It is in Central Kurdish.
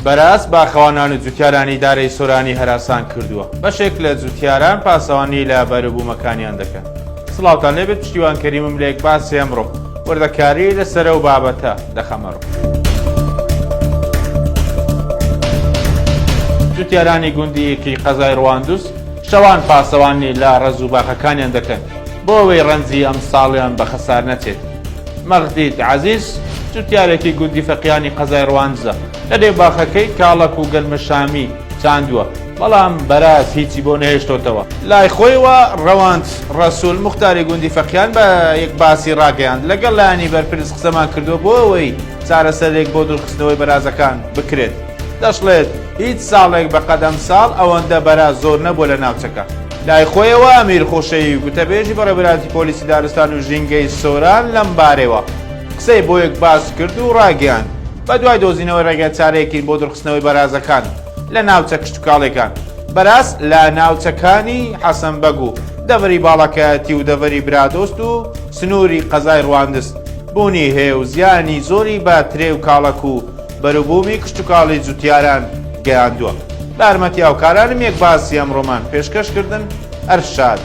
بەراز باخەوانان و جووتیارانی ئیدارەی سۆرانی هەراسان کردووە. بەشێک لە جووتیاران پاسەوانی لە بەروبوومەکانیان دەکەن. سڵاوتان لێبێت پشتیوان کەریمم لە یەک باسی ئەمڕۆ وەردەکاری لەسەر ئەو بابەتە دەخەمەڕۆ. جووتیارانی گوندیەکی قەزای ڕواندوس شەوان پاسەوانی لە ڕەز و باخەکانیان دەکەن بۆ ئەوەی ڕەنجی ئەم ساڵیان بە خەسار نەچێت. مەغدید عەزیز جووتیارێکی گوندی فەقیانی قەزای ڕواندزە لە دێ باخەکەی کاڵک و گەلمەشامی چاندووە، بەڵام بەراز هیچی بۆ نەهێشتۆتەوە. لای خۆیەوە ڕەواند ڕەسوول موختاری گوندی فەقیان بە یەک باسی ڕاگەیاند لەگەڵ لایەنی بەرپرس قسەمان کردووە بۆ ئەوەی چارەسەرێک بۆ دوورخستنەوەی بەرازەکان بکرێت. دەشڵێت هیچ ساڵێک بە قەدەم ساڵ ئەوەندە بەراز زۆر نەبووە لە ناوچەکە. لای خۆیەوە ئەمیر خۆشەوی گوتەبێژی بەڕێوەبەراتی پۆلیسی دارستان و ژینگەی سۆران لەم بارەوە قسەی بۆ یەک باس کرد و ڕاگەیان بە دوای دۆزینەوەی ڕێگە چارەیەکی بۆ دوورخستنەوەی بەرازەکان لە ناوچە کشتتوکاڵێکان. بەراز لە ناوچەکانی حەسەنبەگ و دەڤەری باڵەکایەتی و دەڤەری برادۆست و سنووری قەزای ڕواندز بوونی هەیە و زیانی زۆری بە ترێ و کاڵک و بەروبوومی کشتتوکاڵی جووتیاران گەیاندووە. بە یارمەتی هاوکارانم یەک باسی ئەمڕۆمان پێشکەشکردن. ئەرشاد.